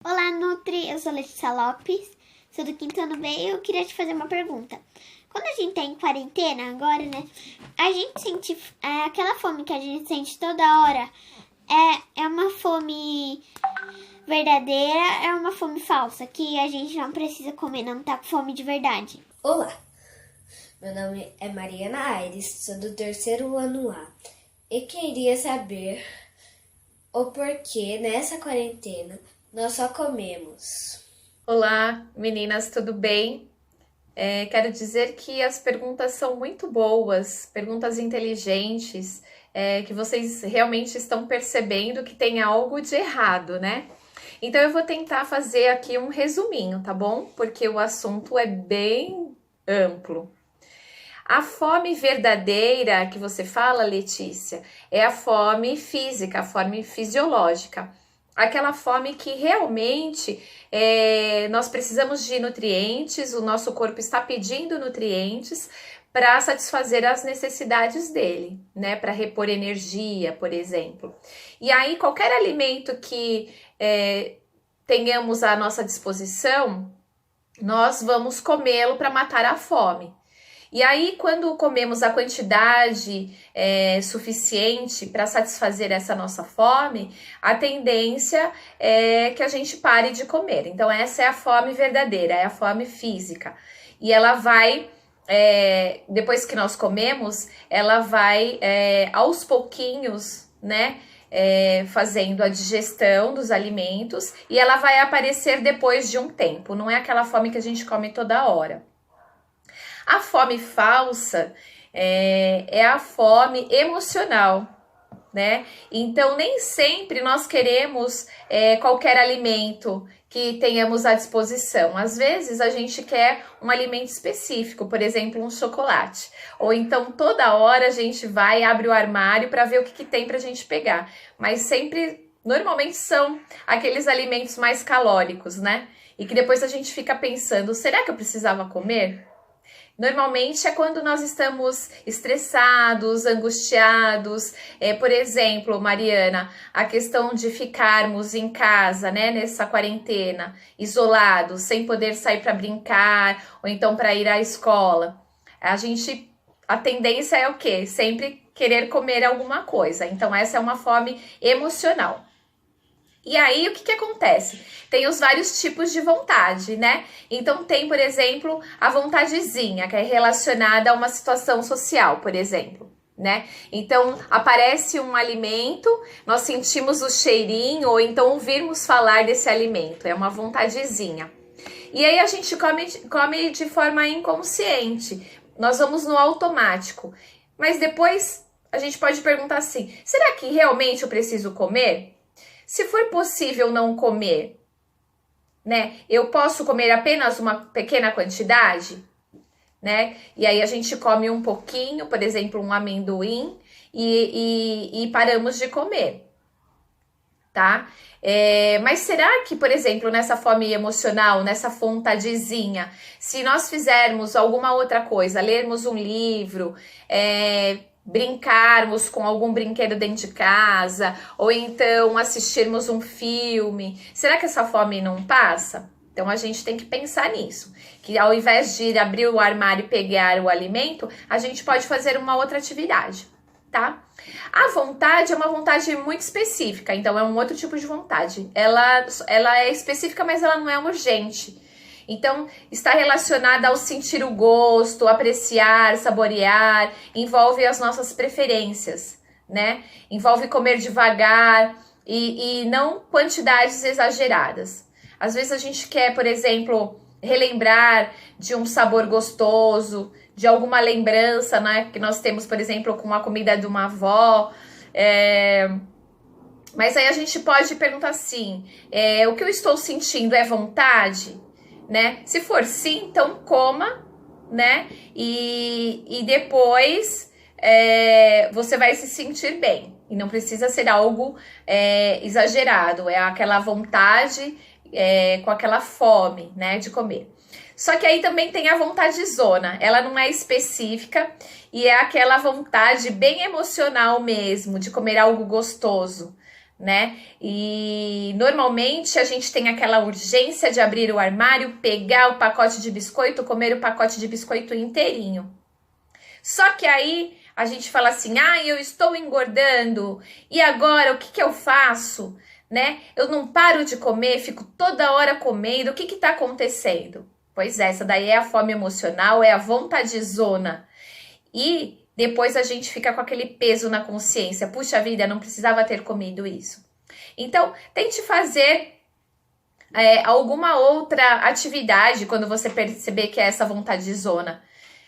Olá, Nutri, eu sou Letícia Lopes, sou do quinto ano B e eu queria te fazer uma pergunta. Quando a gente tá em quarentena agora, né, a gente sente aquela fome que a gente sente toda hora, é uma fome verdadeira, é uma fome falsa, que a gente não precisa comer, não tá com fome de verdade. Olá, meu nome é Mariana Aires, sou do terceiro ano A e queria saber o porquê nessa quarentena nós só comemos. Olá, meninas, tudo bem? Quero dizer que as perguntas são muito boas, perguntas inteligentes, que vocês realmente estão percebendo que tem algo de errado, né? Então eu vou tentar fazer aqui um resuminho, tá bom? Porque o assunto é bem amplo. A fome verdadeira que você fala, Letícia, é a fome física, a fome fisiológica. Aquela fome que realmente nós precisamos de nutrientes, o nosso corpo está pedindo nutrientes para satisfazer as necessidades dele, né? Para repor energia, por exemplo. E aí, qualquer alimento que tenhamos à nossa disposição, nós vamos comê-lo para matar a fome. E aí, quando comemos a quantidade suficiente para satisfazer essa nossa fome, a tendência é que a gente pare de comer. Então, essa é a fome verdadeira, é a fome física. E ela vai, depois que nós comemos, ela vai aos pouquinhos, né? Fazendo a digestão dos alimentos e ela vai aparecer depois de um tempo. Não é aquela fome que a gente come toda hora. A fome falsa é a fome emocional, né? Então, nem sempre nós queremos qualquer alimento que tenhamos à disposição. Às vezes, a gente quer um alimento específico, por exemplo, um chocolate. Ou então, toda hora a gente vai e abre o armário para ver o que tem para a gente pegar. Mas sempre, normalmente, são aqueles alimentos mais calóricos, né? E que depois a gente fica pensando, será que eu precisava comer? Normalmente é quando nós estamos estressados, angustiados, por exemplo, Mariana, a questão de ficarmos em casa, né, nessa quarentena, isolados, sem poder sair para brincar ou então para ir à escola. A tendência é o quê? Sempre querer comer alguma coisa. Então essa é uma fome emocional. E aí, o que acontece? Tem os vários tipos de vontade, né? Então, tem, por exemplo, a vontadezinha, que é relacionada a uma situação social, por exemplo, né? Então, aparece um alimento, nós sentimos o cheirinho, ou então ouvirmos falar desse alimento, é uma vontadezinha. E aí, a gente come de forma inconsciente, nós vamos no automático. Mas depois, a gente pode perguntar assim, será que realmente eu preciso comer? Se for possível não comer, né? Eu posso comer apenas uma pequena quantidade, né? E aí a gente come um pouquinho, por exemplo, um amendoim e paramos de comer, tá? Mas será que, por exemplo, nessa fome emocional, nessa vontadezinha, se nós fizermos alguma outra coisa, lermos um livro, brincarmos com algum brinquedo dentro de casa, ou então assistirmos um filme, será que essa fome não passa? Então a gente tem que pensar nisso, que ao invés de abrir o armário e pegar o alimento, a gente pode fazer uma outra atividade, tá? A vontade é uma vontade muito específica, então é um outro tipo de vontade. Ela é específica, mas ela não é urgente. Então, está relacionada ao sentir o gosto, apreciar, saborear, envolve as nossas preferências, né? Envolve comer devagar e não quantidades exageradas. Às vezes a gente quer, por exemplo, relembrar de um sabor gostoso, de alguma lembrança, né? Que nós temos, por exemplo, com a comida de uma avó. Mas aí a gente pode perguntar assim, o que eu estou sentindo é vontade? Né? Se for sim, então coma, né? E depois você vai se sentir bem. E não precisa ser algo exagerado, é aquela vontade com aquela fome, né? De comer. Só que aí também tem a vontadezona, ela não é específica e é aquela vontade bem emocional mesmo, de comer algo gostoso, né? E normalmente a gente tem aquela urgência de abrir o armário, pegar o pacote de biscoito, comer o pacote de biscoito inteirinho. Só que aí a gente fala assim, eu estou engordando, e agora o que eu faço? Né? Eu não paro de comer, fico toda hora comendo, o que está acontecendo? Pois é, essa daí é a fome emocional, é a vontadezona. E depois a gente fica com aquele peso na consciência, puxa vida, não precisava ter comido isso. Então, tente fazer alguma outra atividade quando você perceber que é essa vontadezona.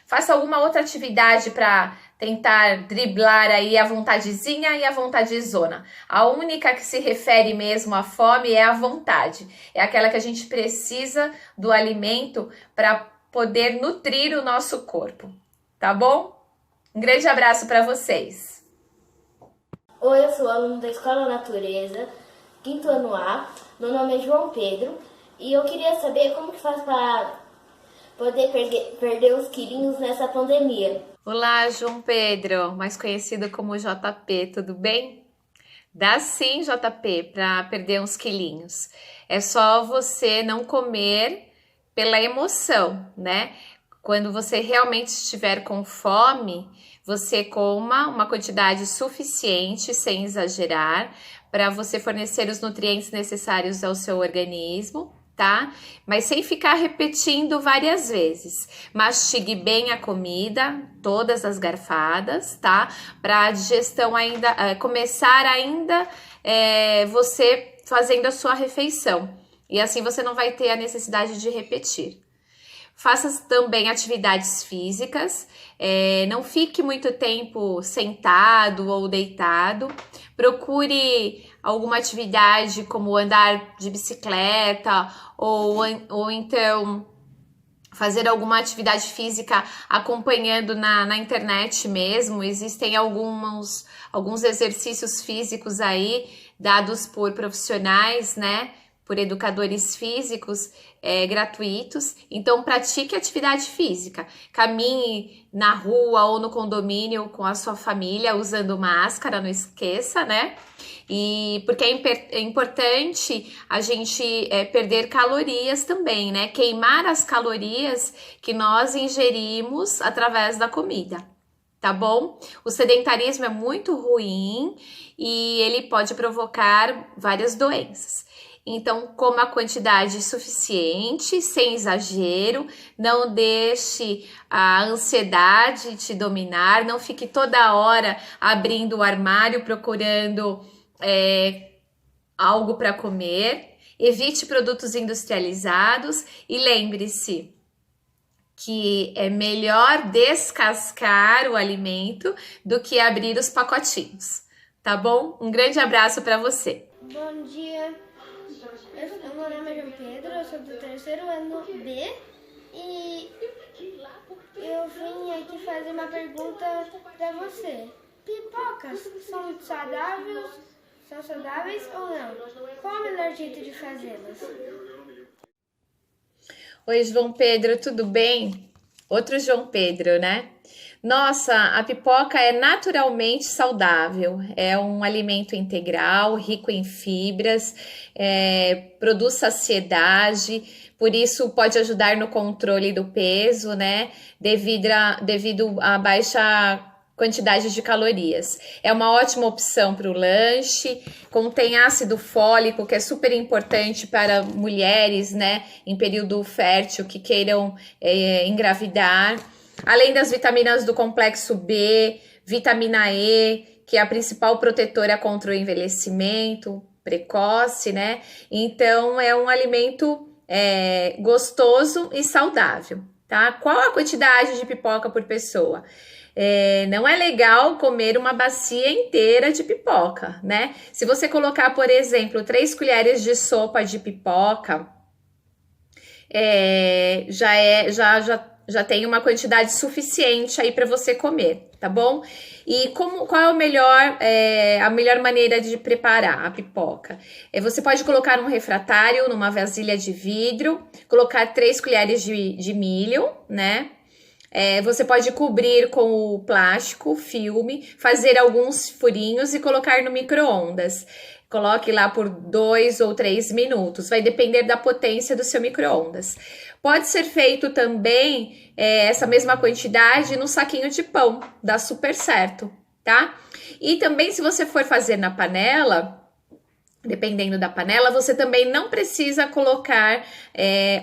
Faça alguma outra atividade para tentar driblar aí a vontadezinha e a vontadezona. A única que se refere mesmo à fome é a vontade. É aquela que a gente precisa do alimento para poder nutrir o nosso corpo. Tá bom? Um grande abraço para vocês. Oi, eu sou aluno da Escola Natureza, 5º ano A. Meu nome é João Pedro e eu queria saber como que faz para poder perder os quilinhos nessa pandemia. Olá, João Pedro, mais conhecido como JP, tudo bem? Dá sim, JP, para perder uns quilinhos. É só você não comer pela emoção, né? Quando você realmente estiver com fome, você coma uma quantidade suficiente, sem exagerar, para você fornecer os nutrientes necessários ao seu organismo, tá? Mas sem ficar repetindo várias vezes. Mastigue bem a comida, todas as garfadas, tá? Para a digestão começar você fazendo a sua refeição. E assim você não vai ter a necessidade de repetir. Faça também atividades físicas, não fique muito tempo sentado ou deitado. Procure alguma atividade como andar de bicicleta ou então fazer alguma atividade física acompanhando na internet mesmo. Existem alguns exercícios físicos aí dados por profissionais, né? Por educadores físicos gratuitos. Então, pratique atividade física. Caminhe na rua ou no condomínio com a sua família usando máscara, não esqueça, né? E porque é importante a gente perder calorias também, né? Queimar as calorias que nós ingerimos através da comida. Tá bom? O sedentarismo é muito ruim e ele pode provocar várias doenças. Então, coma a quantidade suficiente, sem exagero, não deixe a ansiedade te dominar, não fique toda hora abrindo o armário procurando algo para comer, evite produtos industrializados e lembre-se que é melhor descascar o alimento do que abrir os pacotinhos, tá bom? Um grande abraço para você. Bom dia. Meu nome é João Pedro, eu sou do 3º ano B e eu vim aqui fazer uma pergunta para você. Pipocas são saudáveis? São saudáveis ou não? Qual o melhor jeito de fazê-las? Oi, João Pedro, tudo bem? Outro João Pedro, né? Nossa, a pipoca é naturalmente saudável, é um alimento integral, rico em fibras, produz saciedade, por isso pode ajudar no controle do peso, né? Devido à baixa quantidade de calorias. É uma ótima opção para o lanche, contém ácido fólico, que é super importante para mulheres, né? Em período fértil que queiram engravidar. Além das vitaminas do complexo B, vitamina E, que é a principal protetora contra o envelhecimento precoce, né? Então, é um alimento gostoso e saudável, tá? Qual a quantidade de pipoca por pessoa? Não é legal comer uma bacia inteira de pipoca, né? Se você colocar, por exemplo, 3 colheres de sopa de pipoca, já tem uma quantidade suficiente aí para você comer, tá bom? E qual é a melhor maneira de preparar a pipoca? Você pode colocar num refratário, numa vasilha de vidro, colocar 3 colheres de milho, né? Você pode cobrir com o plástico, filme, fazer alguns furinhos e colocar no micro-ondas. Coloque lá por 2 ou 3 minutos, vai depender da potência do seu micro-ondas. Pode ser feito também essa mesma quantidade no saquinho de pão, dá super certo, tá? E também se você for fazer na panela, dependendo da panela, você também não precisa colocar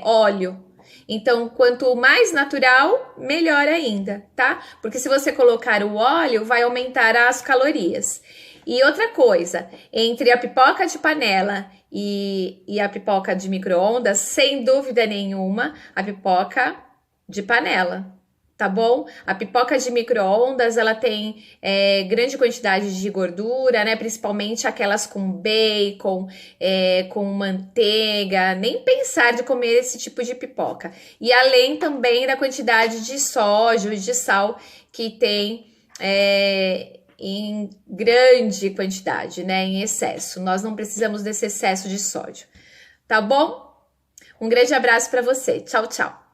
óleo. Então, quanto mais natural, melhor ainda, tá? Porque se você colocar o óleo, vai aumentar as calorias. E outra coisa, entre a pipoca de panela e a pipoca de micro-ondas, sem dúvida nenhuma, a pipoca de panela, tá bom? A pipoca de micro-ondas, ela tem grande quantidade de gordura, né? Principalmente aquelas com bacon, com manteiga, nem pensar de comer esse tipo de pipoca. E além também da quantidade de sódio e de sal que tem em grande quantidade, né? Em excesso. Nós não precisamos desse excesso de sódio, tá bom? Um grande abraço para você. Tchau, tchau.